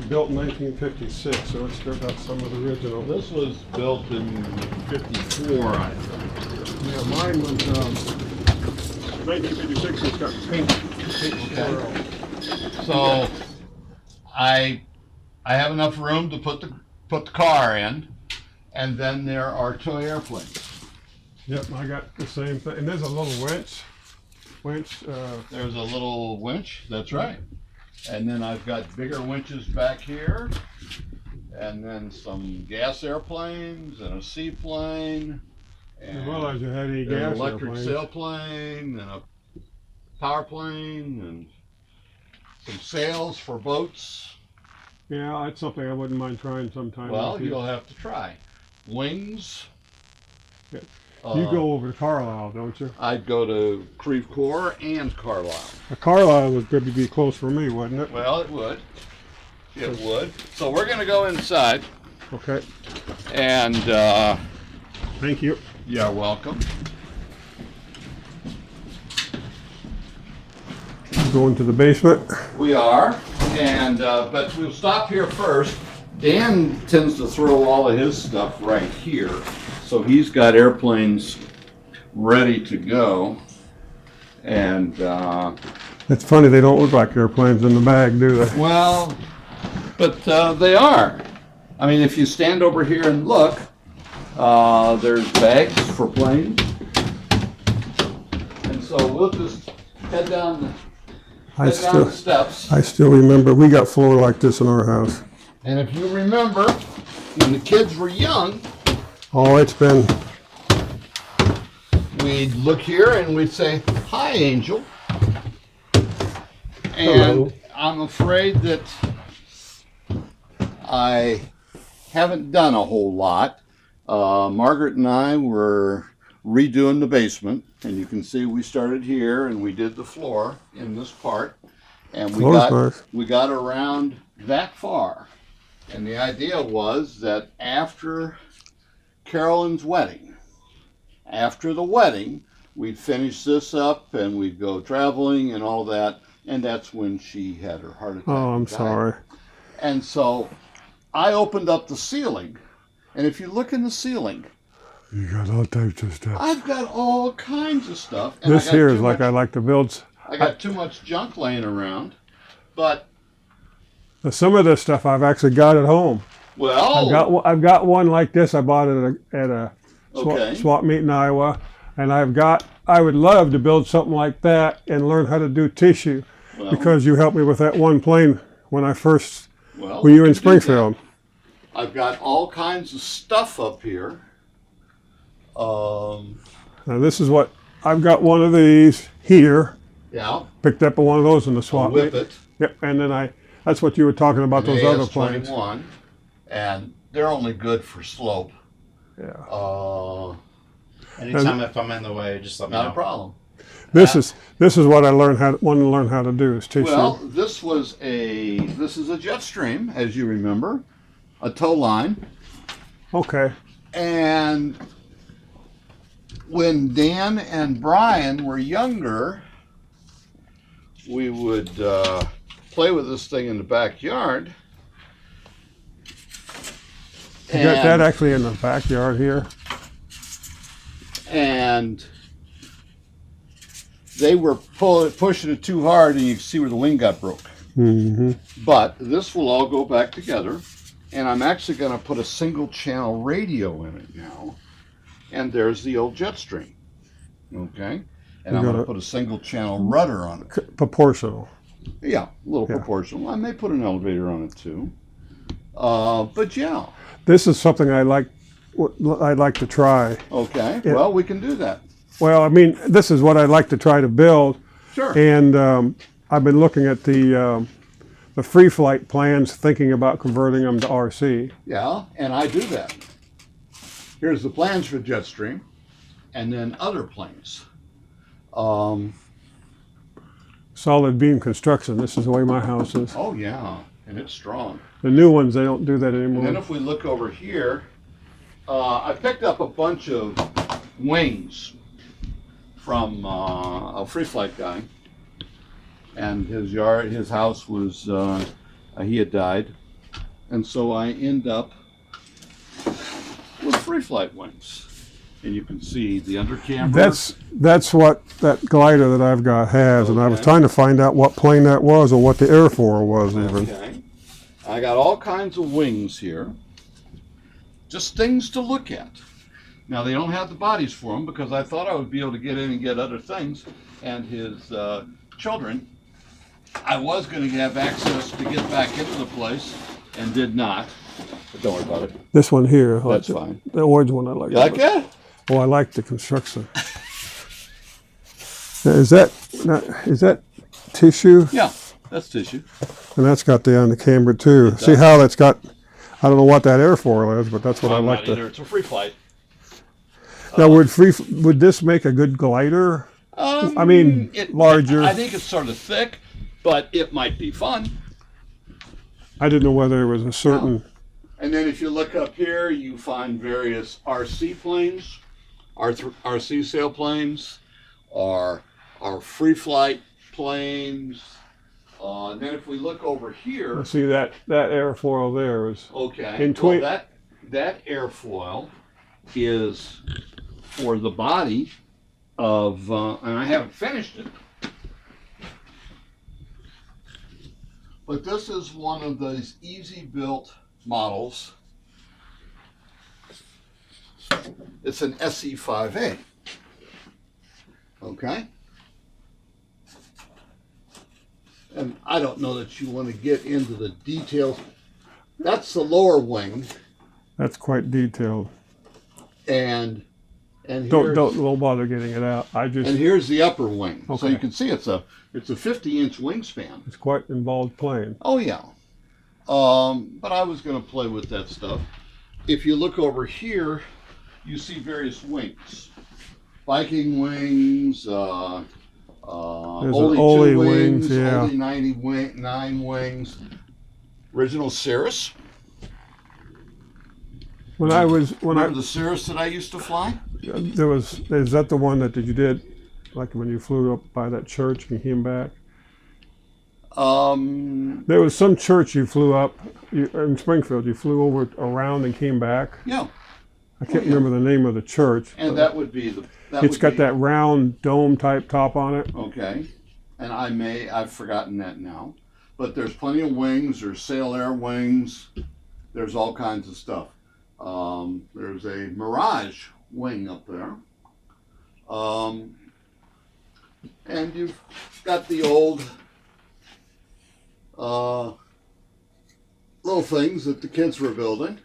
built in 1956, so it's still got some of the original. This was built in 54, I think. Yeah, mine was 1956. It's got paint before. So I have enough room to put the car in, and then there are two airplanes. Yep, I got the same thing. And there's a little winch. There's a little winch, that's right. And then I've got bigger winches back here, and then some gas airplanes and a seaplane, I and realized you had any an gas electric airplanes. sailplane, and a power plane, and some sails for boats. Yeah, that's something I wouldn't mind trying sometime. Well, with you. you'll have to try. Wings. Yeah. You Uh, go over to Carlisle, don't you? I'd go to Creve Coeur and Carlisle. Carlisle would probably be close for me, wouldn't it? Well, it would. It would. So we're going to go inside, Okay. and Thank you. you're welcome. Going to the basement. We are, and but we'll stop here first. Dan tends to throw all of his stuff right here, so he's got airplanes ready to go. And It's funny, they don't look like airplanes in the bag, do they? well, but they are. I mean, if you stand over here and look, there's bags for planes, and so we'll just head down the steps. I still remember, we got floor like this in our house. And if you remember, when the kids were young, Oh, it's been, we'd look here and we'd say, "Hi, Angel." Hello. And I'm afraid that I haven't done a whole lot. Margaret and I were redoing the basement, and you can see we started here and we did the floor in this part, and Floor's nice. we got around that far. And the idea was that after Carolyn's wedding, after the wedding, we'd finish this up and we'd go traveling and all that. And that's when she had her heart attack. oh, I'm and died. sorry. And so I opened up the ceiling. And if you look in the ceiling, You got all types of stuff. I've got all kinds of stuff. And This here is like I like to build. I got too much junk laying around. But, Some of this stuff I've actually got at home. well, I've got one like this. I bought it at a Okay. swap meet in Iowa, and I would love to build something like that and learn how to do tissue, well, because you helped me with that one plane when I first well, when you were in we can do that. Springfield. I've got all kinds of stuff up here. Now this is what I've got, one of these here. Yeah, Picked up one of those in the a swap meet. Whippet. Yep, and then that's what you were talking about, an those other planes. AS-21, and they're only good for slope. Yeah. Anytime if I'm in the way, just let me Not know. a problem. This is what I want to learn how to do is tissue. Well, this is a Jetstream, as you remember, a tow line, Okay. and when Dan and Brian were younger, we would play with this thing in the backyard. You got that actually in the backyard here. And they were pushing it too hard, and you can see where the wing got broke. Mm-hmm. But this will all go back together, and I'm actually going to put a single channel radio in it now. And there's the old Jetstream. Okay? And I'm going to put a single channel rudder on it. Proportional. Yeah, a little Yeah. proportional. I may put an elevator on it too. But yeah, This is something I'd like to try. okay. Yeah. Well, we can do that. Well, I mean, this is what I'd like to try to build, Sure. and I've been looking at the free flight plans, thinking about converting them to RC. Yeah, and I do that. Here's the plans for Jetstream, and then other planes. Solid beam construction. This is the way my house is. Oh yeah, and it's strong. The new ones, they don't do that And then anymore. if we look over here, I picked up a bunch of wings from a free flight guy, and his house was he had died, And so I end up with free flight wings. And you can see the undercamber. That's what that glider that I've got has, and I was Okay. trying to find out what plane that was or what the airfoil was even. Okay. I got all kinds of wings here. Just things to look at. Now they don't have the bodies for them because I thought I would be able to get in and get other things. And his children, I was going to have access to get back into the place and did not. But don't worry about it. This one here. I like That's fine. The orange one I like. You like that? Oh, I like the construction. Now, is that tissue? Yeah, that's tissue. And that's got the on the camber too. See how that's got? I don't know what that airfoil is, but that's what I I'm like not to. either. It's a free flight. Now, would this make a good glider? I mean, larger. I think it's sort of thick, but it might be fun. I didn't know whether there was a certain. And then if you look up here, you find various RC planes, RC sailplanes, or free flight planes. And then if we look over here, See that airfoil there is. okay, In well, twi- that airfoil is for the body of, and I haven't finished it, but this is one of those easy built models. It's an SE5A. Okay? And I don't know that you want to get into the details. That's the lower wing, That's quite detailed. and Don't bother getting it out. and here's the upper wing. So Okay. you can see it's a 50-inch wingspan. It's quite an involved plane. Oh yeah. But I was going to play with that stuff. If you look over here, you see various wings. Viking wings, There's Oli an Oli 2 wings, wings, yeah. Oli 9 wings, original Cirrus. Remember the Cirrus that I used to fly? Is that the one that you did, like when you flew up by that church and came back? There was some church you flew up in Springfield. You flew over around and came back. Yeah. I can't remember the name of the church. And that would be the. It's got that round dome type top on it. Okay. And I've forgotten that now. But there's plenty of wings. There's Sail Air wings. There's all kinds of stuff. There's a Mirage wing up there. And you've got the old little things that the kids were building.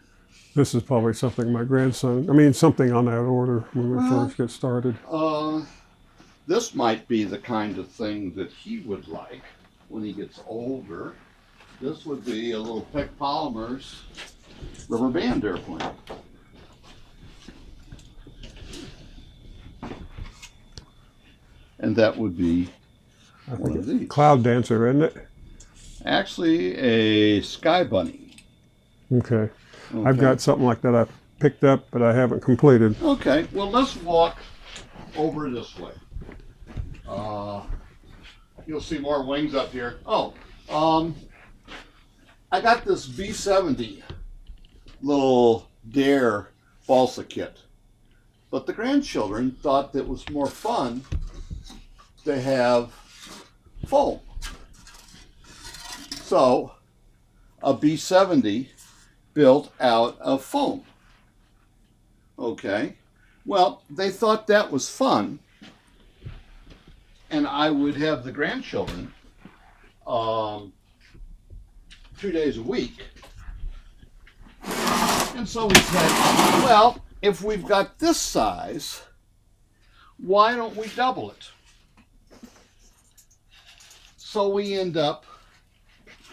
This is probably something my grandson. Something on that order when we first get started. This might be the kind of thing that he would like when he gets older. This would be a little Peck Polymers rubber band airplane. And that would be I one think of it's these. Cloud Dancer, isn't it? Actually, a Sky Bunny. Okay. I've Okay. got something like that I picked up, but I haven't completed. Okay, well, let's walk over this way. You'll see more wings up here. I got this B-70 little Dare balsa kit, but the grandchildren thought that it was more fun to have foam. So, a B-70 built out of foam. Okay. Well, they thought that was fun, and I would have the grandchildren 2 days a week. And so we said, well, if we've got this size, why don't we double it? So we end up,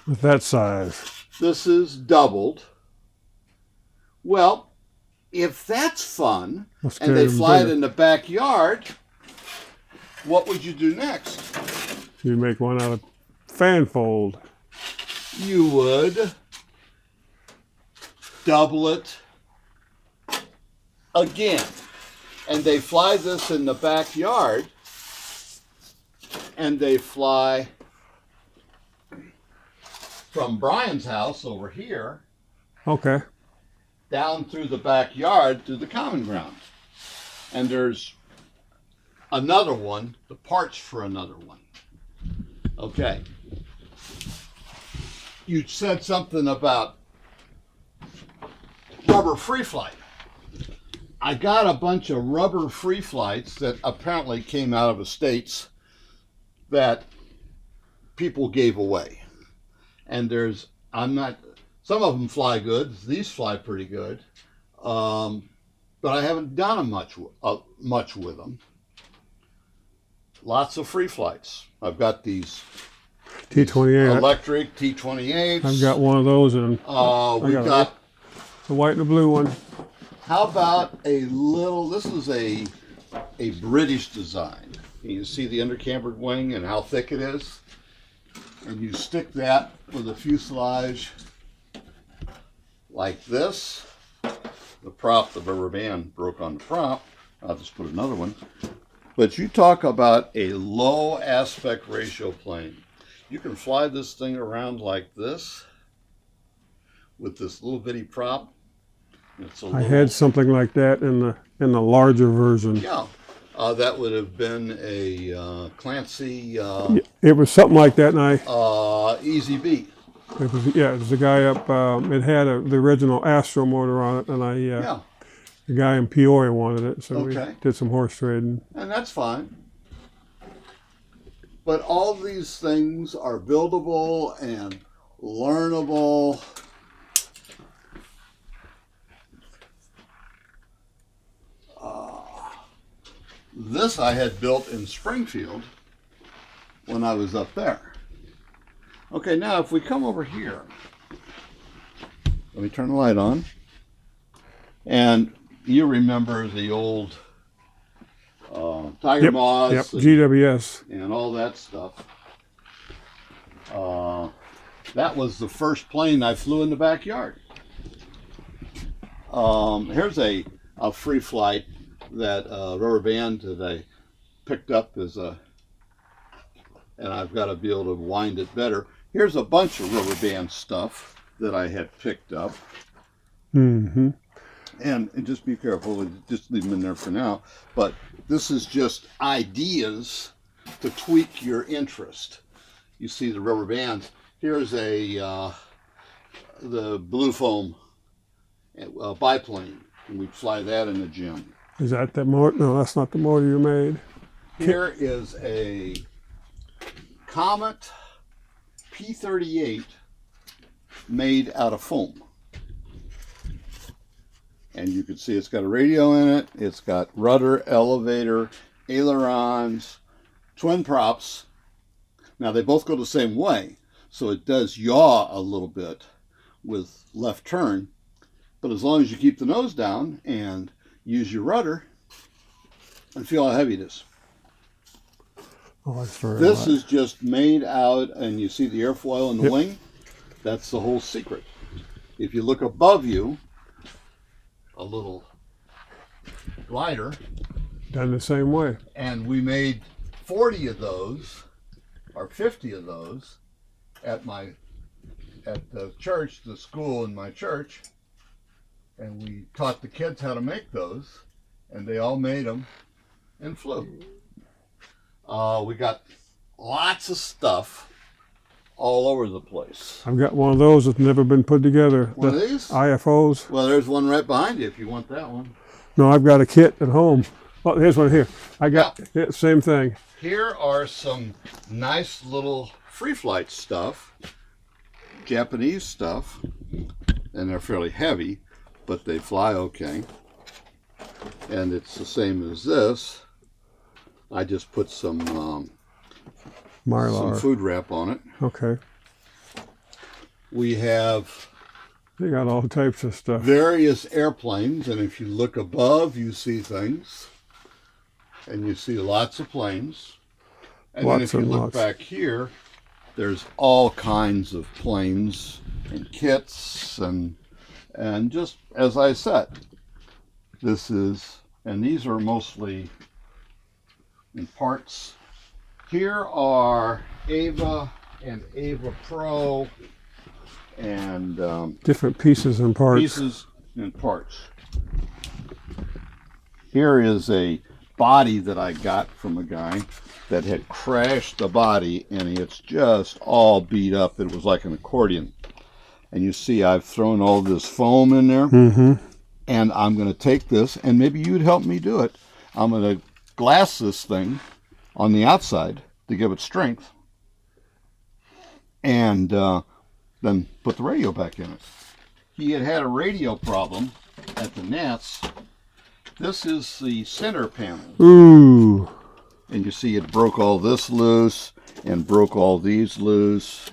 With that size. this is doubled. Well, if that's fun, Let's and get they them fly it bigger. in the backyard, what would you do next? You make one out of fan fold. You would double it again. And they fly this in the backyard, and they fly from Brian's house over here Okay. down through the backyard to the common ground. And there's another one, the parts for another one. Okay. You said something about rubber free flight. I got a bunch of rubber free flights that apparently came out of the States that people gave away. And some of them fly good. These fly pretty good. But I haven't done much with them. Lots of free flights. I've got these T28. electric T28s. I've got one of those, and We've got. the white and the blue one. How about this is a British design. You can see the undercambered wing and how thick it is. And you stick that with a fuselage like this. The rubber band broke on the prop. I'll just put another one. But you talk about a low aspect ratio plane. You can fly this thing around like this with this little bitty prop. I had something like that in the larger version. Yeah, that would have been a Clancy It was something like that, and Easy B. it was a guy up. It had the original Astro motor on it, and Yeah, the guy in Peoria wanted it, so Okay. we did some horse trading. and that's fine. But all these things are buildable and learnable. This I had built in Springfield when I was up there. Okay, now if we come over here, let me turn the light on. And you remember the old Tiger Moths Yep, GWS. and all that stuff. That was the first plane I flew in the backyard. Here's a free flight that rubber band that I picked up and I've got to be able to wind it better. Here's a bunch of rubber band stuff that I had picked up. Mm-hmm. And just be careful, just leave them in there for now. But this is just ideas to tweak your interest. You see the rubber bands. Here's the blue foam biplane, and we fly that in the gym. Is that the motor? No, that's not the motor you made. Here is a Comet P-38 made out of foam. And you can see it's got a radio in it. It's got rudder, elevator, ailerons, twin props. Now they both go the same way, so it does yaw a little bit with left turn. But as long as you keep the nose down and use your rudder, and feel how heavy it is. Oh, that's very This light. is just made out, and you see the airfoil in the Yep. wing? That's the whole secret. If you look above you, a little glider, Done the same way. and we made 40 of those, or 50 of those, at the church, the school in my church, and we taught the kids how to make those, and they all made them and flew. We got lots of stuff all over the place. I've got one of those that's never been put together. One the of these? IFOs. Well, there's one right behind you if you want that one. No, I've got a kit at home. Oh, here's one here. I got same thing. Here are some nice little free flight stuff, Japanese stuff, and they're fairly heavy, but they fly okay. And it's the same as this. I just put some Mylar. food wrap on it. Okay. We have They got all types of stuff. various airplanes, and if you look above, you see things, and you see lots of planes. And then Lots if you and look lots. back here, there's all kinds of planes and kits, and just as I said, these are mostly in parts. Here are Ava and Ava Pro and Different pieces and parts. pieces and parts. Here is a body that I got from a guy that had crashed the body, and it's just all beat up. It was like an accordion. And you see I've thrown all this foam in there, Mm-hmm. and I'm going to take this, and maybe you'd help me do it. I'm going to glass this thing on the outside to give it strength, and then put the radio back in it. He had a radio problem at the Nats. This is the center panel, Ooh. and you see it broke all this loose and broke all these loose.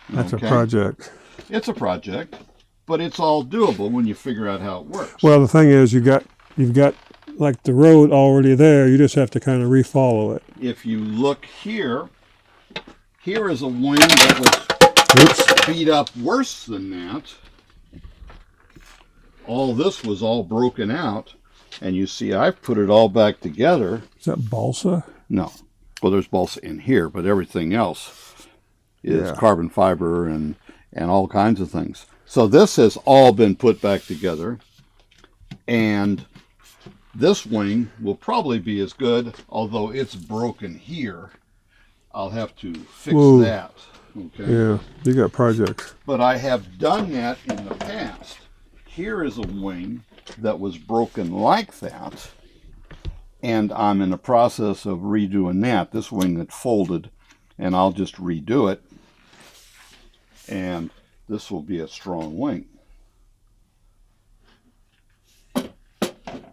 That's Okay. a project. It's a project, but it's all doable when you figure out how it works. Well, the thing is, you've got like the road already there. You just have to kind of refollow it. If you look here, here is a wing that was Oops. beat up worse than that. All this was all broken out, and you see I've put it all back together. Is that balsa? No. Well, there's balsa in here, but everything else is Yeah. carbon fiber and all kinds of things. So this has all been put back together, and this wing will probably be as good, although it's broken here. I'll have to fix Whoa. that. Okay. Yeah. You got projects. But I have done that in the past. Here is a wing that was broken like that, and I'm in the process of redoing that. This wing that folded, and I'll just redo it, and this will be a strong wing.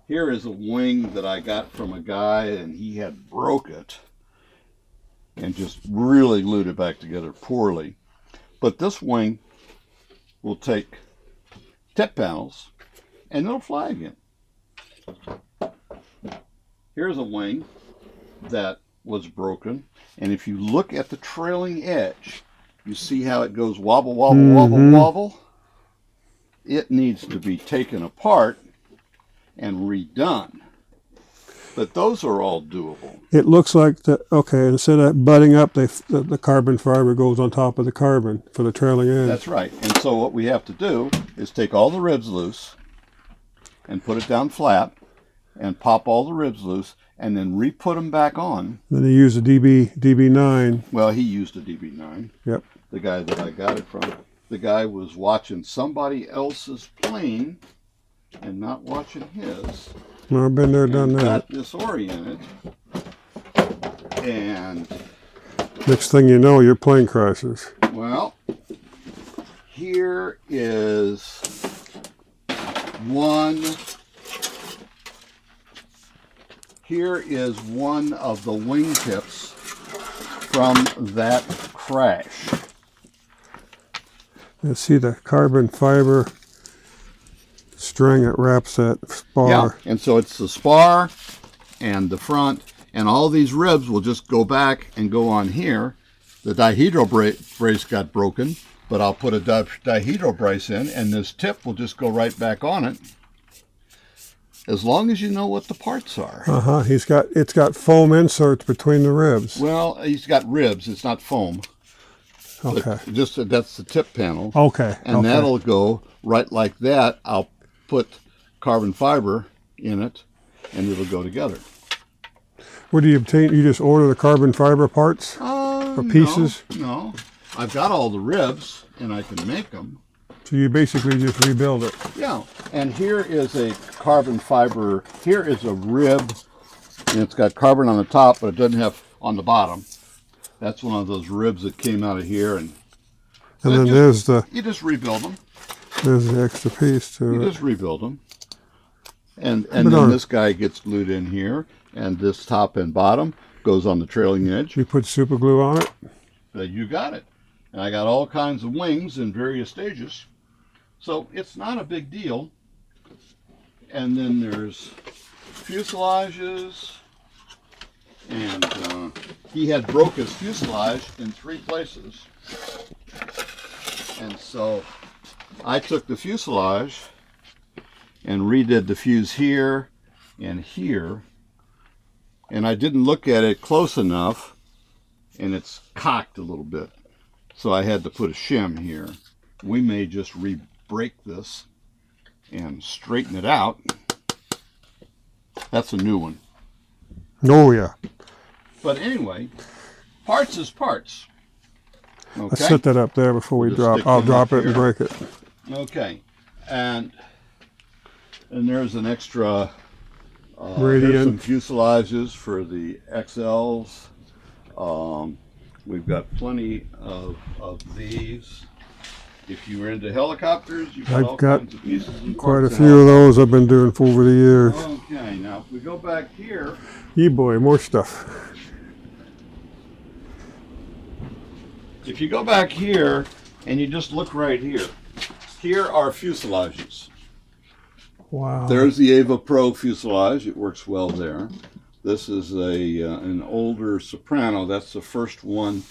Here is a wing that I got from a guy, and he had broke it and just really glued it back together poorly. But this wing will take tip panels and it'll fly again. Here's a wing that was broken, and if you look at the trailing edge, you see how it goes wobble, wobble, wobble, wobble? It needs to be taken apart and redone. But those are all doable. It looks like okay, instead of butting up, the carbon fiber goes on top of the carbon for the trailing edge. That's right. And so what we have to do is take all the ribs loose and put it down flat and pop all the ribs loose and then re-put them back on. Then you use a DB9. Well, he used a DB9. Yep. The guy that I got it from. The guy was watching somebody else's plane and not watching his. Well, I've been there, done And that. got disoriented. And, Next thing you know, your plane crashes. well, here is one. Here is one of the wingtips from that crash. Let's see the carbon fiber string that wraps that spar. Yeah, and so it's the spar and the front, and all these ribs will just go back and go on here. The dihedral brace got broken, but I'll put a dihedral brace in, and this tip will just go right back on it, as long as you know what the parts are. It's got foam inserts between the ribs. Well, he's got ribs. It's not foam. Okay. But just that's the tip panel. Okay. And okay. that'll go right like that. I'll put carbon fiber in it, and it'll go together. Where do you obtain? You just order the carbon fiber parts or pieces? No. I've got all the ribs, and I can make them. So you basically just rebuild it. Yeah. And here is a carbon fiber. Here is a rib, and it's got carbon on the top, but it doesn't have on the bottom. That's one of those ribs that came out of here, and And then you just rebuild them. there's the extra piece to You it. just rebuild them. And But then this guy gets glued in here, and this top and bottom goes on the trailing edge. You put super glue on it. You got it. And I got all kinds of wings in various stages. So it's not a big deal. And then there's fuselages. And he had broke his fuselage in 3 places. And so I took the fuselage and redid the fuse here and here. And I didn't look at it close enough, and it's cocked a little bit. So I had to put a shim here. we may just re-break this and straighten it out. That's a new one. Oh yeah. But anyway, parts is parts. Let's Okay. set that up there before we Just drop. stick I'll them drop up it and here. break it. Okay. And there's an extra here's Radiant. some fuselages for the XLs. We've got plenty of these. If you were into helicopters, you've got I've all got kinds of pieces and Quite a parts few of those I've been doing for over the years. Okay, now if we go back here, Ye boy, more stuff. if you go back here and you just look right here, here are fuselages. Wow. There's the Ava Pro fuselage. It works well there. This is an older Soprano. That's the first one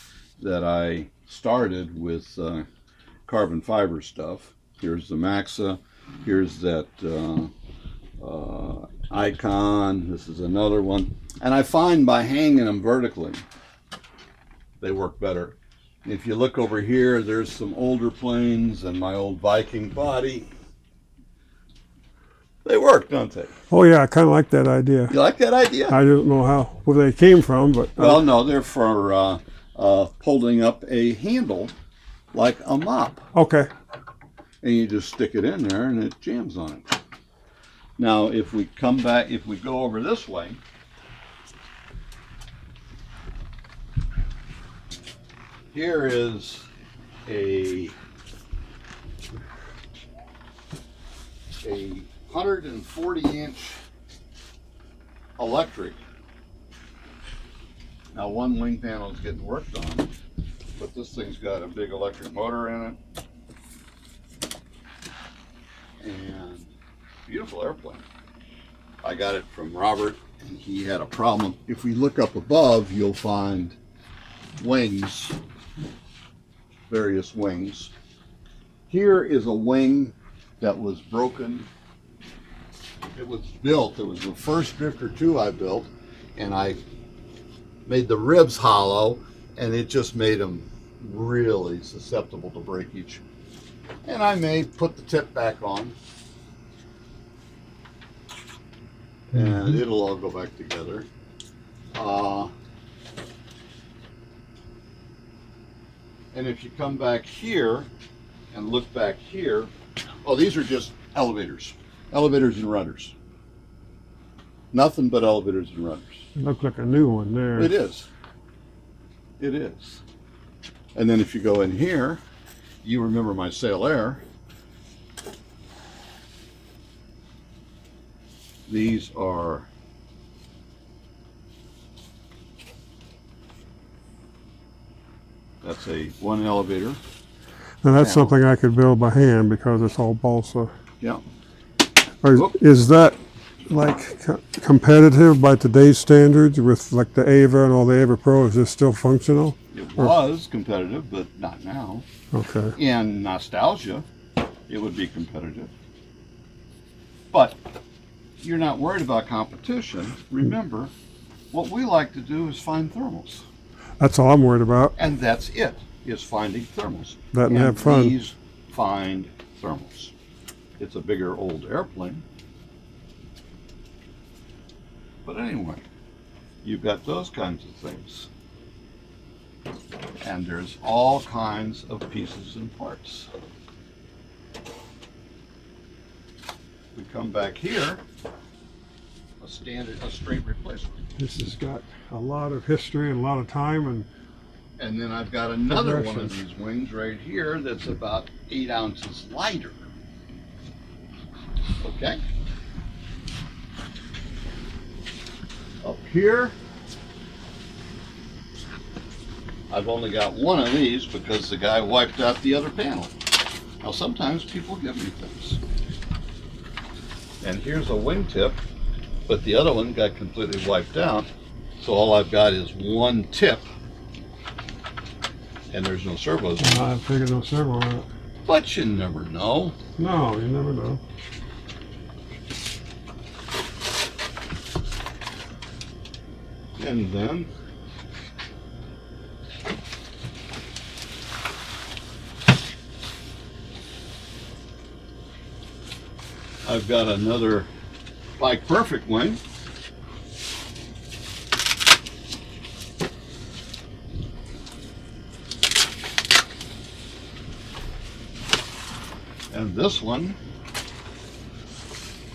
that I started with carbon fiber stuff. Here's the Maxa. Here's that Icon. This is another one. And I find by hanging them vertically, they work better. If you look over here, there's some older planes and my old Viking body. They work, don't they? Oh yeah, I kind of like that idea. You like that idea? I don't know where they came from, but Well, no, they're for holding up a handle like a mop. okay. And you just stick it in there and it jams on it. Now, if we come back, if we go over this way, here is a 140-inch electric. Now, one wing panel is getting worked on, but this thing's got a big electric motor in it. And beautiful airplane. I got it from Robert, and he had a problem. If we look up above, you'll find wings, various wings. Here is a wing that was broken. It was built, it was the first Drifter 2 I built, and I made the ribs hollow, and it just made them really susceptible to breakage. And I may put the tip back on, and it'll all go back together. And if you come back here and look back here, oh, these are just elevators and rudders. Nothing but elevators and rudders. It looked like a new one there. It is. It is. And then if you go in here, you remember my Sail Air. These are that's a one elevator. Now that's panel. something I could build by hand because it's all balsa. Yeah. Or is that like competitive by today's standards with like the Ava and all the Ava Pro? Is this still functional? It was competitive, but not now. Okay. In nostalgia, it would be competitive. But you're not worried about competition. Remember, what we like to do is find thermals. That's all I'm worried about. And that's it, is finding thermals. That and have fun. These find thermals. It's a bigger old airplane. But anyway, you've got those kinds of things. And there's all kinds of pieces and parts. We come back here, a straight replacement. This has got a lot of history and a lot of time, And then I've got another one of Progressions. these wings right here that's about 8 ounces lighter. Okay? Up here, I've only got one of these because the guy wiped out the other panel. Now sometimes people give me things. And here's a wingtip, but the other one got completely wiped out. So all I've got is one tip, and there's no servos. I figured no servo on it. But you never know. No, you never know. And then I've got another Bike Perfect wing. And this one,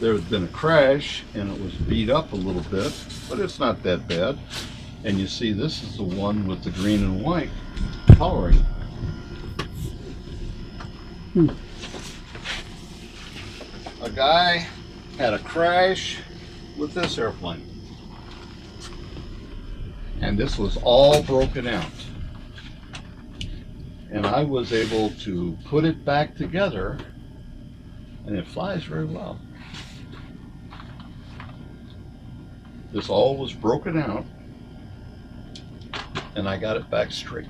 there had been a crash and it was beat up a little bit, but it's not that bad. And you see, this is the one with the green and white coloring. A guy had a crash with this airplane. And this was all broken out. And I was able to put it back together, and it flies very well. This all was broken out, and I got it back straight.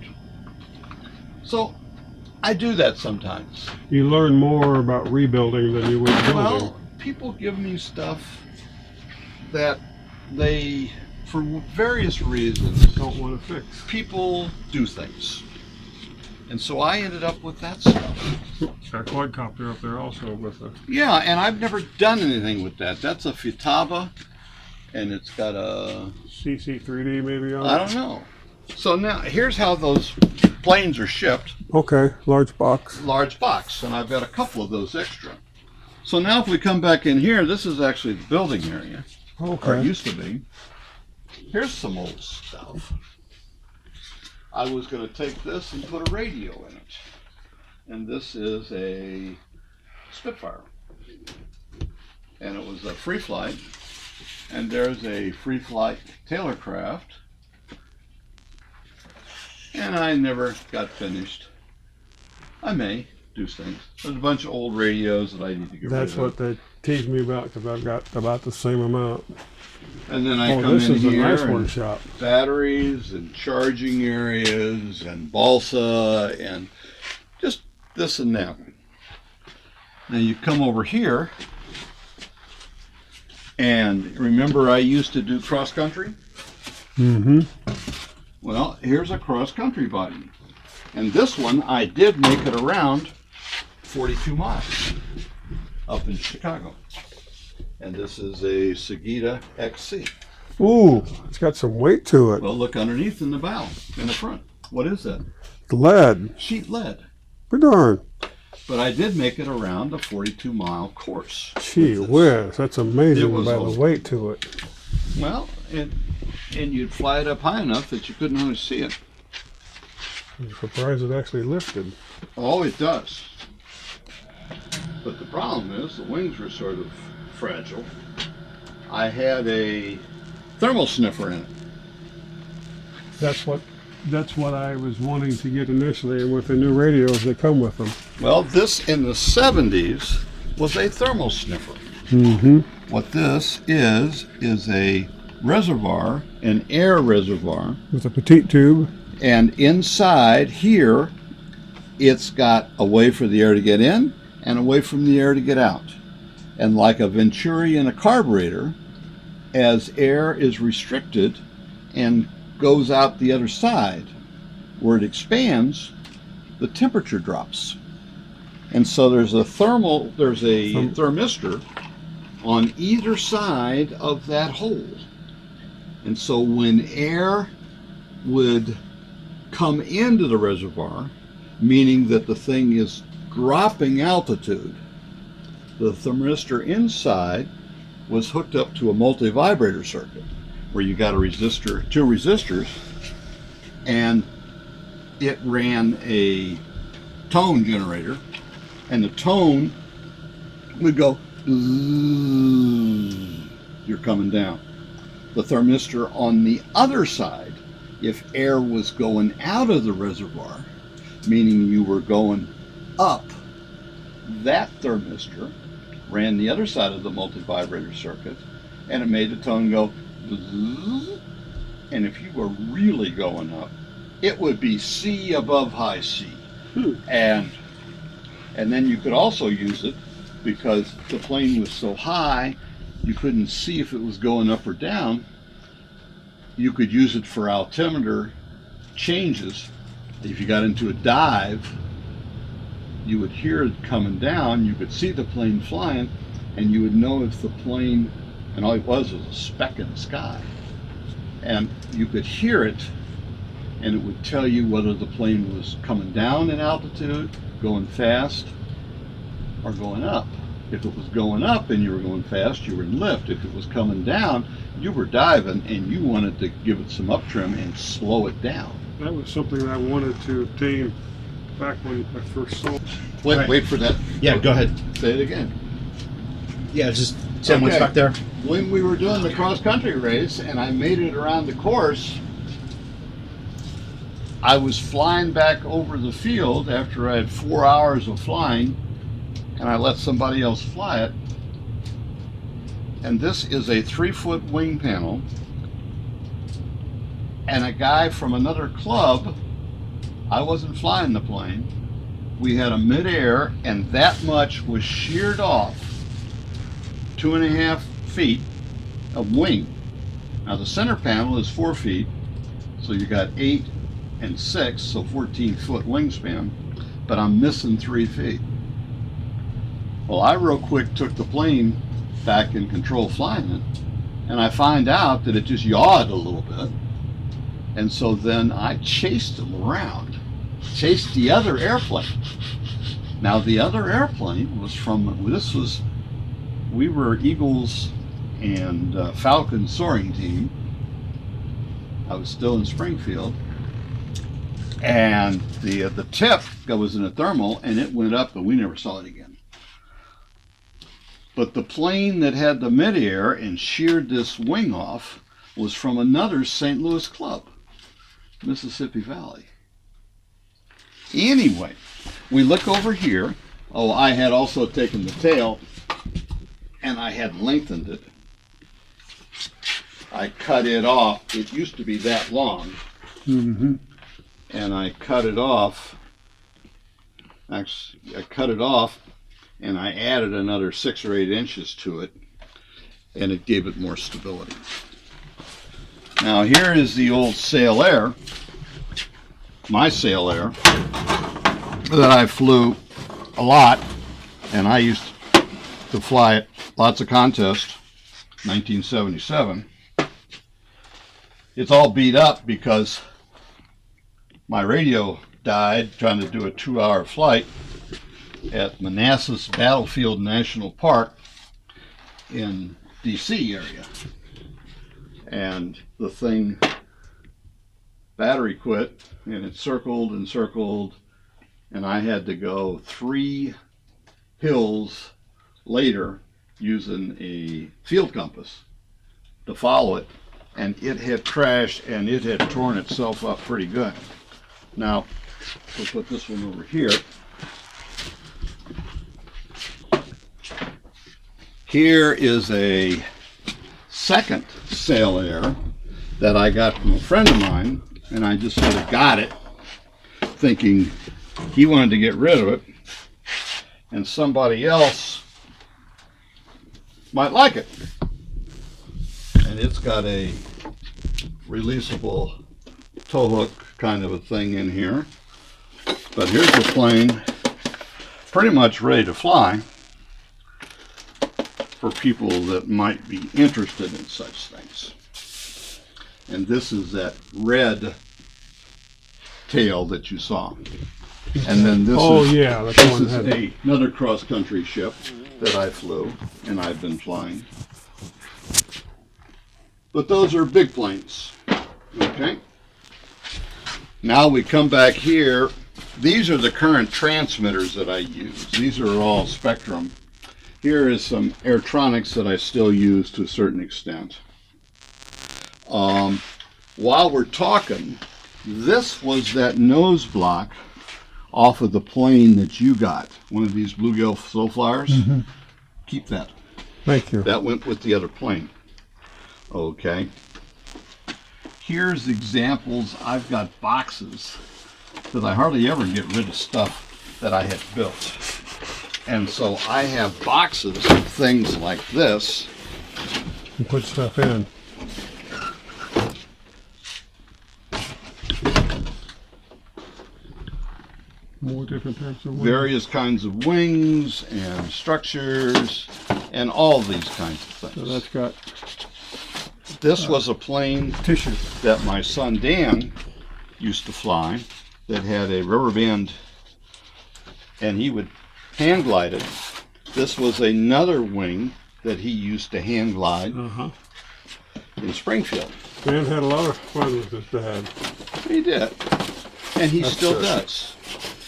So I do that sometimes. You learn more about rebuilding than you would building. Well, people give me stuff that they, for various reasons, Don't want to fix. people do things. And so I ended up with that stuff. Got a quadcopter up there also with a. Yeah, and I've never done anything with that. That's a Futaba, and it's got a, CC3D maybe on it? I don't know. So now, here's how those planes are shipped. Okay, large box. Large box, and I've got a couple of those extra. So now if we come back in here, this is actually the building area, or it Okay. used to be. Here's some old stuff. I was going to take this and put a radio in it. And this is a Spitfire. And it was a free flight. And there's a free flight Taylorcraft. And I never got finished. I may do things. There's a bunch of old radios that I need to get That's rid what of. they tease me about because I've got about the same amount. And then I Oh, come this in is a here nice and workshop. batteries and charging areas and balsa and just this and that. Now you come over here, and remember I used to do cross country? Mm-hmm. Well, here's a cross country body. And this one I did make it around 42 miles up in Chicago. And this is a Sagita XC. Ooh, it's got some weight to it. Well, look underneath in the bow, in the front. What is that? Lead. Sheet lead. Be darn. But I did make it around a 42-mile course. Gee with this. whiz, that's amazing It was by old. the weight to it. Well, and you'd fly it up high enough that you couldn't really see it. I'm surprised it actually lifted. Oh, it does. But the problem is the wings were sort of fragile. I had a thermal sniffer in it. That's what I was wanting to get initially, and with the new radios that come with them. Well, this in the 70s was a thermal sniffer. Mm-hmm. What this is a reservoir, an air reservoir, With a petite tube. and inside here it's got a way for the air to get in and a way from the air to get out. And like a Venturi in a carburetor, as air is restricted and goes out the other side, where it expands, the temperature drops. And so there's a thermistor on either side of that hole. And so when air would come into the reservoir, meaning that the thing is dropping altitude, the thermistor inside was hooked up to a multi-vibrator circuit where you got a resistor, two resistors, and it ran a tone generator, and the tone would go, you're coming down. The thermistor on the other side, if air was going out of the reservoir, meaning you were going up, that thermistor ran the other side of the multi-vibrator circuit, and it made the tone go, and if you were really going up, it would be C above high C. And then you could also use it because the plane was so high, you couldn't see if it was going up or down. You could use it for altimeter changes. If you got into a dive, you would hear it coming down, you could see the plane flying, and you would know if the plane, and all it was a speck in the sky, and you could hear it, and it would tell you whether the plane was coming down in altitude, going fast, or going up. If it was going up and you were going fast, you were in lift. If it was coming down, you were diving, and you wanted to give it some up trim and slow it down. That was something I wanted to obtain back when I first saw it. Wait, Right. wait for that. Yeah, go ahead. Say it again. Yeah, just someone's Okay. back there. When we were doing the cross-country race and I made it around the course, I was flying back over the field after I had 4 hours of flying, and I let somebody else fly it. And this is a 3-foot wing panel, and a guy from another club, I wasn't flying the plane, we had a midair, and that much was sheared off 2.5 feet of wing. Now the center panel is 4 feet, so you got 8 and 6, so 14-foot wingspan, but I'm missing 3 feet. Well, I real quick took the plane back in control flying it, and I find out that it just yawed a little bit, and so then I chased them around, chased the other airplane. Now the other airplane was we were Eagles and Falcon soaring team. I was still in Springfield, and the tip was in a thermal, and it went up, and we never saw it again. But the plane that had the midair and sheared this wing off was from another St. Louis club, Mississippi Valley. Anyway, we look over here. Oh, I had also taken the tail and I had lengthened it. I cut it off. It used to be that long. Mm-hmm. And I cut it off. Actually, I cut it off and I added another 6 or 8 inches to it, and it gave it more stability. Now here is the old Sail Air, my Sail Air, that I flew a lot, and I used to fly it, lots of contests, 1977. It's all beat up because my radio died trying to do a 2-hour flight at Manassas Battlefield National Park in DC area. And the thing, battery quit, and it circled and circled, and I had to go 3 hills later using a field compass to follow it, and it had crashed and it had torn itself up pretty good. Now, we'll put this one over here. Here is a second Sail Air that I got from a friend of mine, and I just sort of got it thinking he wanted to get rid of it and somebody else might like it. And it's got a releasable tow hook kind of a thing in here. But here's the plane pretty much ready to fly for people that might be interested in such things. And this is that red tail that you saw. And then this Yeah, that's this one is had. another cross-country ship that I flew and I've been flying. But those are big planes. Okay. Now we come back here. These are the current transmitters that I use. These are all Spectrum. Here is some Airtronics that I still use to a certain extent. While we're talking, this was that nose block off of the plane that you got. One of these Bluegill Slow Flyers. Mm-hmm. Keep that. Thank you. That went with the other plane. Okay. Here's examples. I've got boxes that I hardly ever get rid of stuff that I had built. And so I have boxes of things like this. You put stuff in. more different types of wings. various kinds of wings and structures and all these kinds of So things. that's got This was a plane tissue. that my son Dan used to fly that had a rubber band, and he would hand glide it. This was another wing that he used to hand glide in Springfield. Dan had a lot of fun with his dad. He did, and he That's still good. does.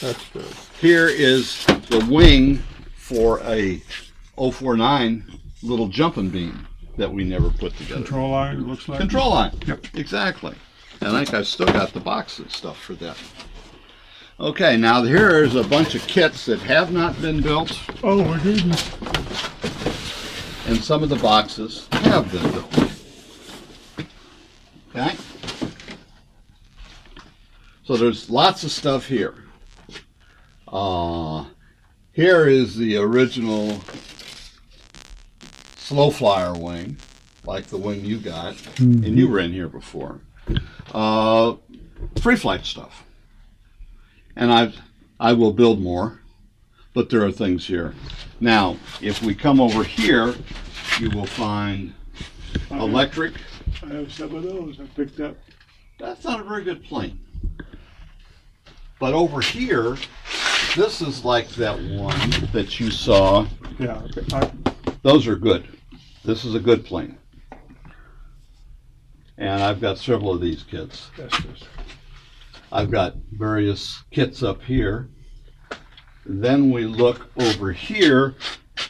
That's good. Here is the wing for a 049 little jumping beam that we never put together. Control line, it looks like. Control line. Yep. Exactly. And I think I've still got the box and stuff for that. Okay, now here's a bunch of kits that have not been built, Oh my goodness. and some of the boxes have been built. Okay? So there's lots of stuff here. Here is the original slow flyer wing, like the wing you got, and you were in here before. Free flight stuff. And I will build more, but there are things here. Now, if we come over here, you will find electric. I have some of those I picked up. That's not a very good plane. But over here, this is like that one that you saw. Yeah, Those are good. This is a good plane. And I've got several of these kits. that's just. I've got various kits up here. Then we look over here,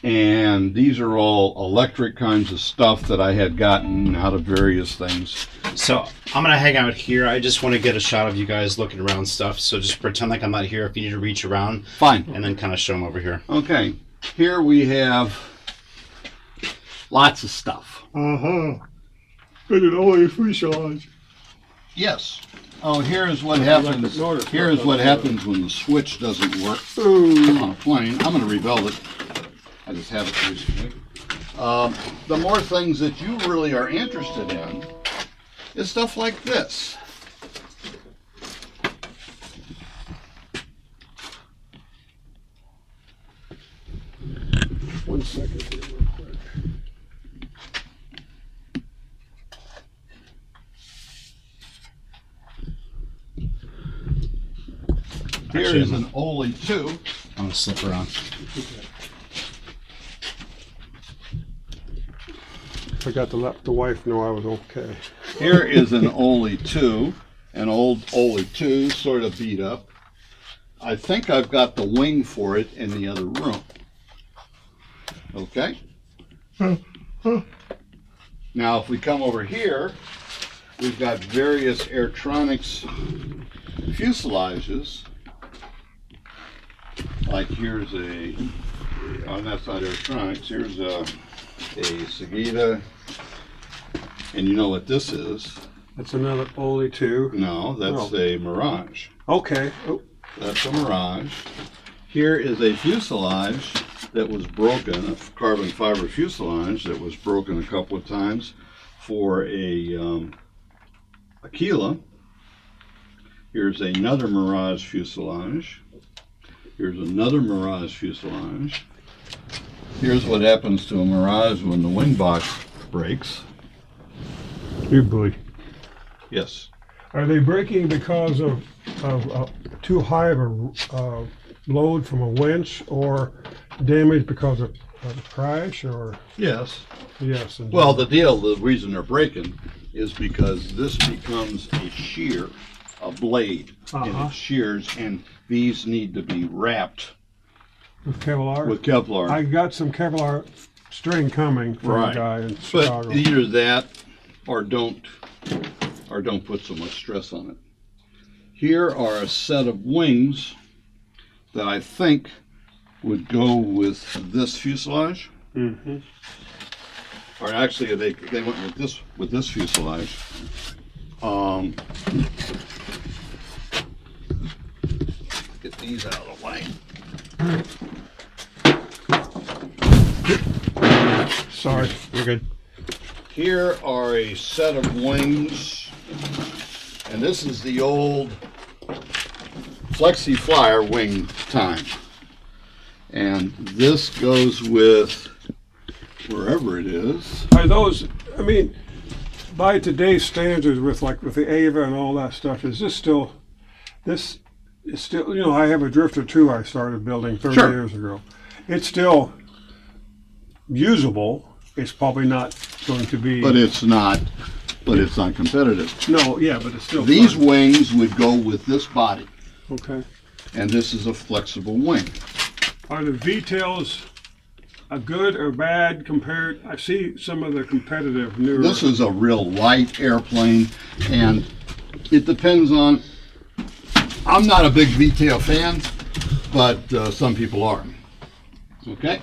and these are all electric kinds of stuff that I had gotten out of various things. So I'm gonna hang out here. I just want to get a shot of you guys looking around stuff. So just pretend like I'm not here. If you need to reach around, Fine. and then kind of show them over here. Okay. Here we have lots of stuff. But it only fuselage. Yes. Oh, here's what happens. Here's what happens when the switch doesn't work on a plane. I'm going to rebuild it. I just have it recently. The more things that you really are interested in is stuff like this. One second here, real quick. Here Actually, is an Ole 2. I'm gonna slip around. Forgot to let the wife know I was okay. Here is an Ole 2, an old Ole 2, sort of beat up. I think I've got the wing for it in the other room. Okay? Now, if we come over here, we've got various Airtronics fuselages. Like here's a, oh, that's not Airtronics, here's a Sagita. And you know what this is? That's another Ole 2. No, that's Oh. a Mirage. Okay. Oh, That's a Mirage. Here is a fuselage that was broken, a carbon fiber fuselage that was broken a couple of times for a Aquila. Here's another Mirage fuselage. Here's another Mirage fuselage. Here's what happens to a Mirage when the wing box breaks. you boy. Yes. Are they breaking because of too high of a load from a winch, or damage because of a crash, or Yes. yes? Well, the reason they're breaking is because this becomes a shear, a blade, and Uh-huh. it shears, and these need to be wrapped with Kevlar. with Kevlar. I got some Kevlar string coming from Right. a guy in Chicago. But either that or don't put so much stress on it. Here are a set of wings that I think would go with this fuselage. Mhm. Or actually, they went with this fuselage. Get these out of the way. Sorry. You're good. Here are a set of wings, and this is the old Flexi Flyer wing time. And this goes with wherever it is. Are those, I mean, by today's standards with the Ava and all that stuff, is this still, this is still, you know, I have a Drifter too I started building 30 Sure. years ago. It's still usable. It's probably not going to be. But it's not competitive. No, yeah, but it's still. These fun. wings would go with this body, Okay. and this is a flexible wing. Are the V-tails a good or bad compared? I see some of the competitive newer. This is a real light airplane, and it depends on. I'm not a big V-tail fan, but some people are. Okay.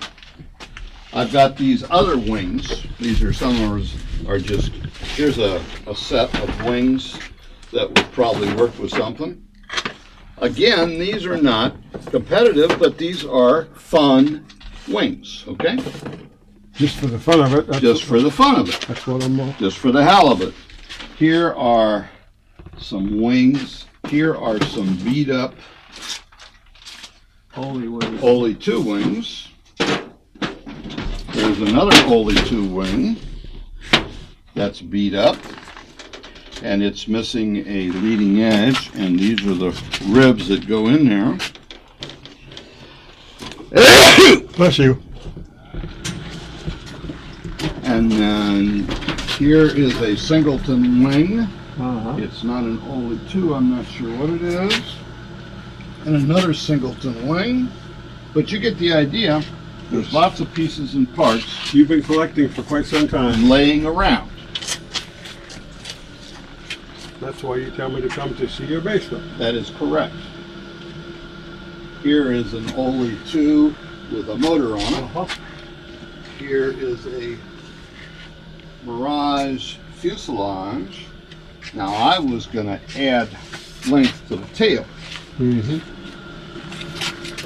I've got these other wings. These are some are just. Here's a set of wings that would probably work with something. Again, these are not competitive, but these are fun wings. Okay. Just for the fun of it. Just for the fun of it. That's what I'm. Just for the hell of it. Here are some wings. Here are some beat up Ole 2 wings. There's another Ole 2 wing that's beat up, and it's missing a leading edge, and these are the ribs that go in there. Bless you. And then here is a Singleton wing. Uh-huh. It's not an Ole 2, I'm not sure what it is. And another Singleton wing. But you get the idea. There's lots of pieces and parts You've been collecting for quite some time. laying around. That's why you tell me to come to see your basement. That is correct. Here is an Ole 2 with a motor on it. Uh-huh. Here is a Mirage fuselage. Now I was going to add length to the tail Mm-hmm.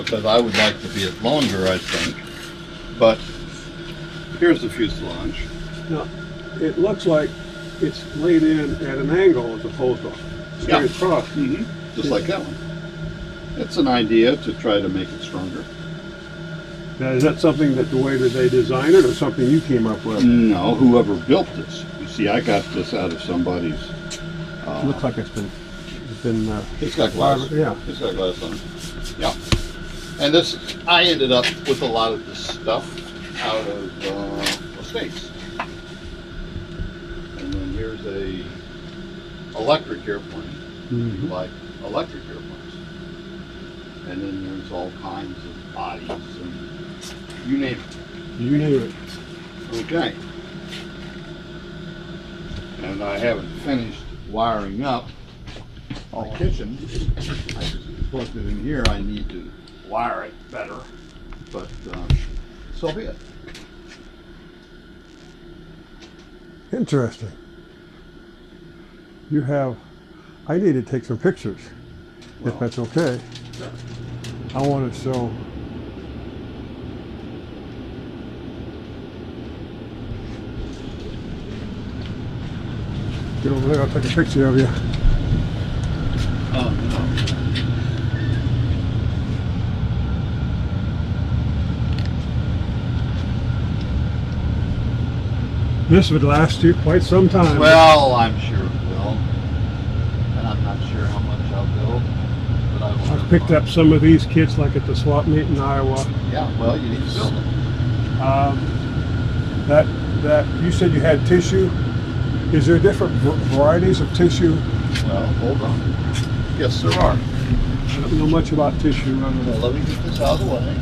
because I would like to be it longer, I think. But here's the fuselage. Now, it looks like it's laid in at an angle as opposed to straight across. Just like that one. It's an idea to try to make it stronger. Now, is that something that the way that they designed it, or something you came up with? No, whoever built this. You see, I got this out of somebody's. Looks like it's been. It's got glass. Yeah. It's got glass on it. Yeah. And this, I ended up with a lot of this stuff out of the States. And then here's a electric airplane. Mhm. Like electric airplanes. And then there's all kinds of bodies and you name it. You knew it. Okay. And I haven't finished wiring up our kitchen. I just plugged it in here. I need to wire it better. But so be it. Interesting. You have. I need to take some pictures, if that's okay. I want to show. Get over there. I'll take a picture of you. This would last you quite some time. Well, I'm sure it will. And I'm not sure how much I'll build. But I will. I've picked up some of these kits, like at the swap meet in Iowa. Yeah, well, you need to build them. That you said you had tissue. Is there different varieties of tissue? Well, hold on. Yes, there are. I don't know much about tissue. Other than Well, let me get this out of the way.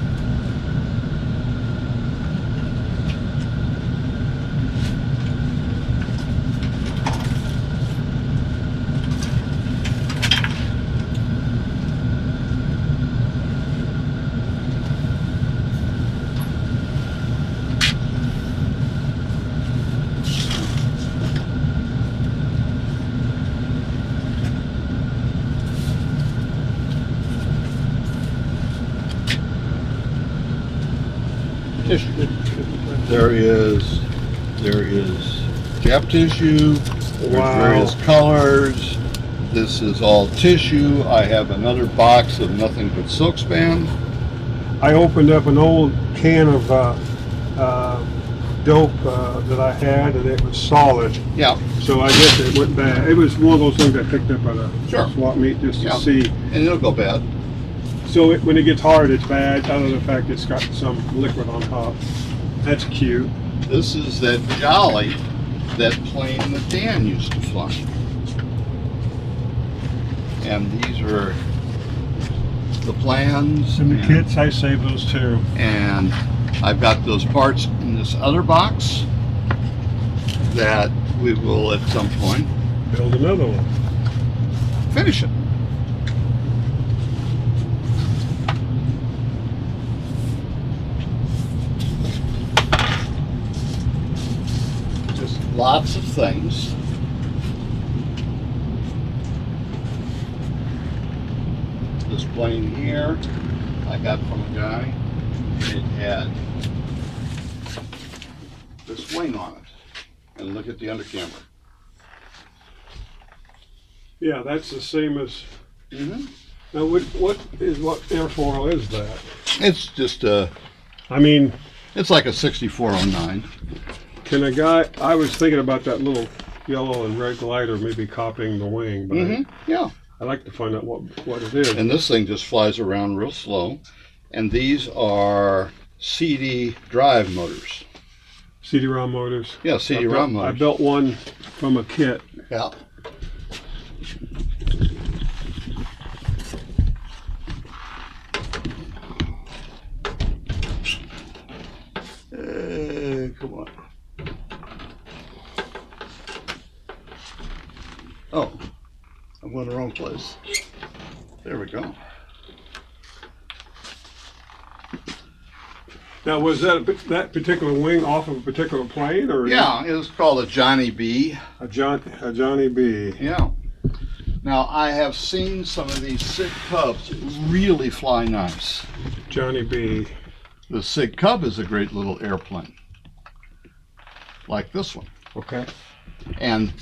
Tissue. There is Jap tissue. There's Wow. various colors. This is all tissue. I have another box of nothing but silk span. I opened up an old can of dope that I had, and it was solid. Yeah, So I guess it went bad. It was one of those things I picked up at a Sure. swap meet just to Yeah. see. and it'll go bad. So when it gets hard, it's bad. Other than the fact it's got some liquid on top. That's cute. This is that Jolly, that plane that Dan used to fly. And these are the plans. And the kits, I saved those too. And I've got those parts in this other box that we will at some point Build another one. finish it. Just lots of things. This plane here I got from a guy. It had this wing on it. And look at the undercamera. Yeah, that's the same as. Mm-hmm. Now, what airfoil is that? It's just a, I mean, it's like a 6409. can a guy? I was thinking about that little yellow and red glider maybe copying the wing, but Yeah. I'd like to find out what it is. And this thing just flies around real slow. And these are CD drive motors. CD-ROM motors. Yeah, CD-ROM I motors. built one from a kit. Yeah. Come on. Oh, I'm going the wrong place. There we go. Now, was that particular wing off of a particular plane, or Yeah, it was called a Johnny B. a Johnny B? Yeah. Now, I have seen some of these Sig Cubs really fly nice. Johnny B. The Sig Cub is a great little airplane, like this one. Okay, And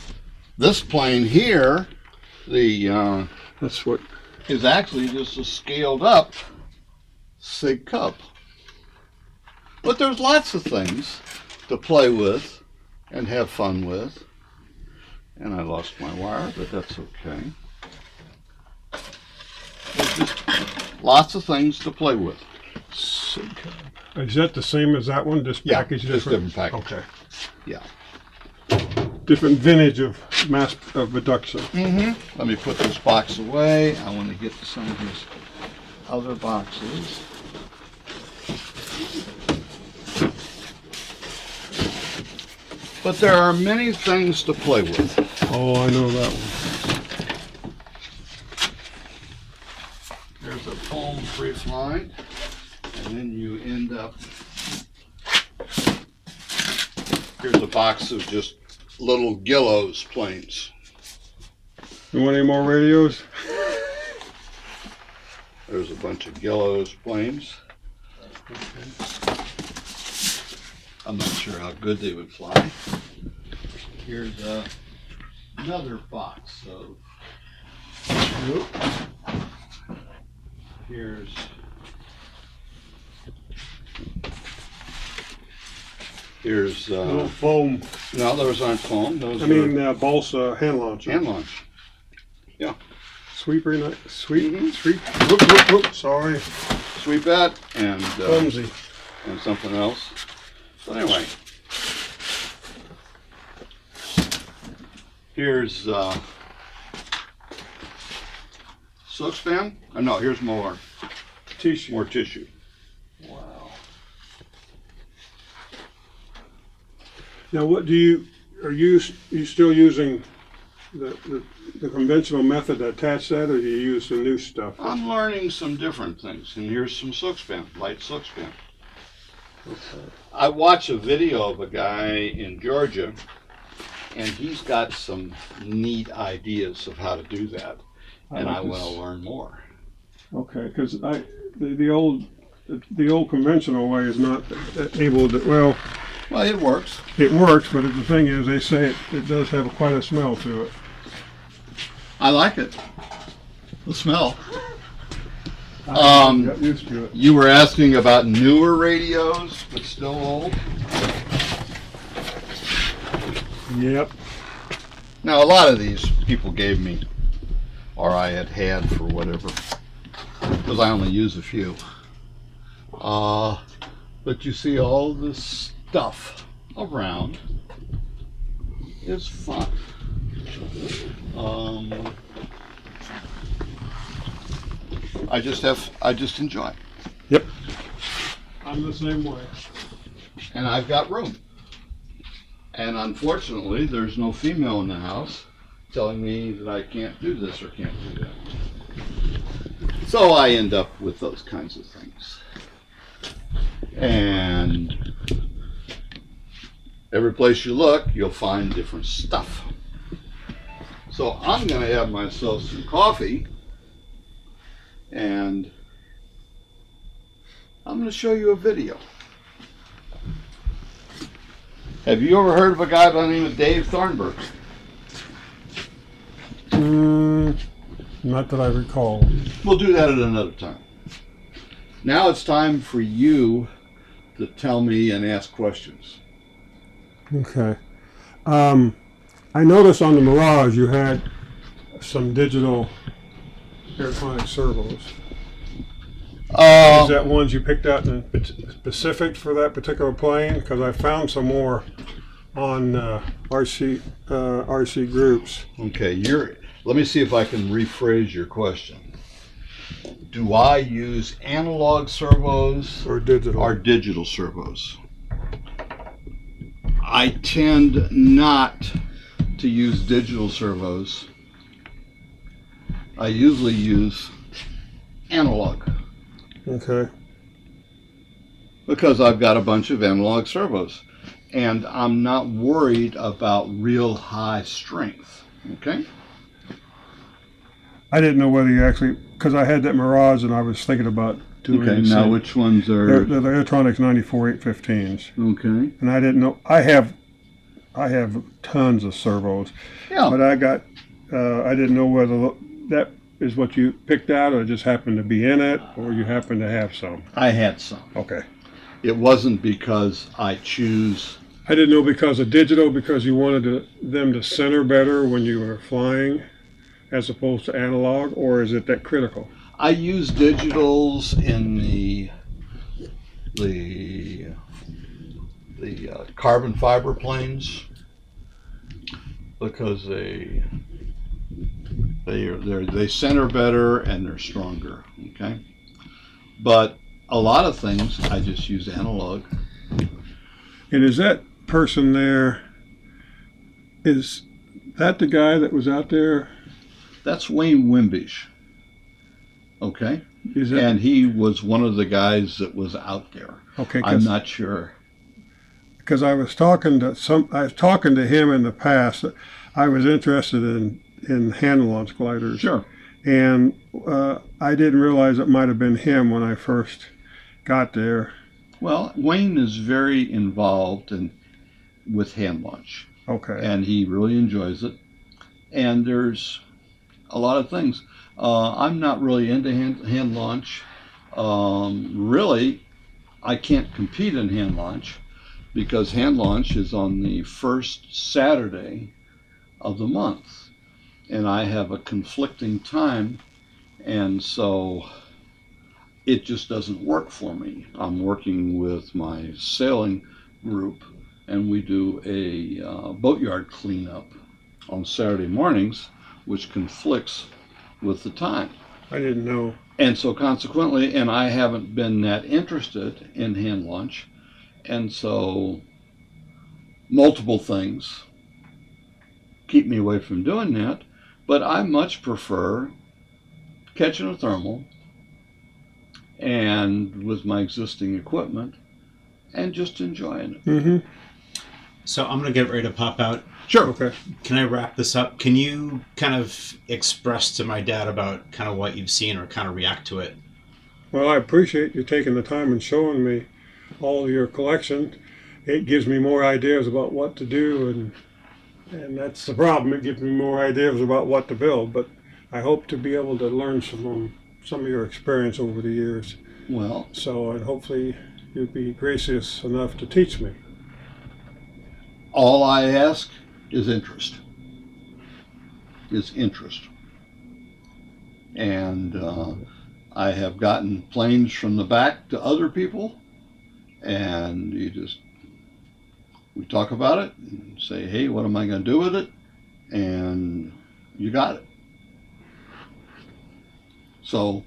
this plane here, the that's what. is actually just a scaled up Sig Cub. But there's lots of things to play with and have fun with. And I lost my wire, but that's okay. There's just lots of things to play with. Is that the same as that one? Just Yeah, packaged just different? different package. Okay. Yeah. Different vintage of mass of production. Mm-hmm. Let me put this box away. I want to get to some of these other boxes. But there are many things to play with. Oh, I know that one. There's a foam free flying, and then you end up. Here's a box of just little Gillows planes. You want any more radios? There's a bunch of Gillows planes. I'm not sure how good they would fly. Here's another box of. Here's. Here's. Little foam. No, those aren't foam. Those I are mean, balsa hand launcher. hand launch. Sweeper, sweep, Mhm. sweep. Whoop, whoop, whoop. Sorry, Sweepette and clumsy. and something else. So anyway, here's silk span. No, here's more Tissue. more tissue. Wow. Now, what do you still using the conventional method to attach that, or do you use the new stuff? I'm learning some different things, and here's some silk span, light silk span. Okay. I watched a video of a guy in Georgia, and he's got some neat ideas of how to do that, and I want to learn more. Okay, because the old conventional way is not able to. Well, Well, it works. it works, but the thing is, they say it does have quite a smell to it. I like it. The smell. Got used to it. You were asking about newer radios, but still old. Yep. Now, a lot of these people gave me, or I had for whatever, because I only use a few. But you see, all this stuff around is fun. I just enjoy it. Yep. I'm the same way. And I've got room. And unfortunately, there's no female in the house telling me that I can't do this or can't do that. So I end up with those kinds of things. And every place you look, you'll find different stuff. So I'm going to have myself some coffee, and I'm going to show you a video. Have you ever heard of a guy by the name of Dave Thornburg? Not that I recall. We'll do that at another time. Now it's time for you to tell me and ask questions. Okay. I noticed on the Mirage you had some digital electronic servos. Is that ones you picked out in specific for that particular plane? Because I found some more on RC groups. Okay, let me see if I can rephrase your question. Do I use analog servos Or digital. or digital servos? I tend not to use digital servos. I usually use analog Okay. because I've got a bunch of analog servos and I'm not worried about real high strength. Okay? I didn't know whether you actually, because I had that Mirage and I was thinking about doing Okay, the now same. which ones They're are. the Electronics 94 815s. Okay. And I didn't know, I have tons of servos, Yeah. but I didn't know whether that is what you picked out or just happened to be in it or you happen to have some. I had some. Okay. It wasn't because I choose. I didn't know because of digital, because you wanted them to center better when you were flying as opposed to analog, or is it that critical? I use digitals in the carbon fiber planes because they center better and they're stronger. Okay, but a lot of things I just use analog. And is that person there, is that the guy that was out there? That's Wayne Wimbish. Okay, Is that, and he was one of the guys that was out there. okay, I'm not sure. because I was talking to him in the past. I was interested in hand launch gliders. Sure. And I didn't realize it might have been him when I first got there. Well, Wayne is very involved with hand launch, Okay. and he really enjoys it. And there's a lot of things. I'm not really into hand launch. Really, I can't compete in hand launch because hand launch is on the first Saturday of the month, and I have a conflicting time, and so it just doesn't work for me. I'm working with my sailing group, and we do a boatyard cleanup on Saturday mornings, which conflicts with the time. I didn't know. And so consequently, and I haven't been that interested in hand launch, and so multiple things keep me away from doing that, but I much prefer catching a thermal and with my existing equipment and just enjoying it. Mm-hmm. So I'm going to get ready to pop out. Sure. Okay. Can I wrap this up? Can you kind of express to my dad about kind of what you've seen or kind of react to it? Well, I appreciate you taking the time and showing me all of your collection. It gives me more ideas about what to do, and And that's the problem. It gives me more ideas about what to build, but I hope to be able to learn from some of your experience over the years. Well, So, and hopefully you'd be gracious enough to teach me. all I ask is interest. And I have gotten planes from the back to other people, and we talk about it and say, hey, what am I going to do with it? And you got it. So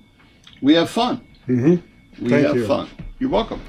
we have fun. Mm-hmm. We Thank have you. fun. You're welcome.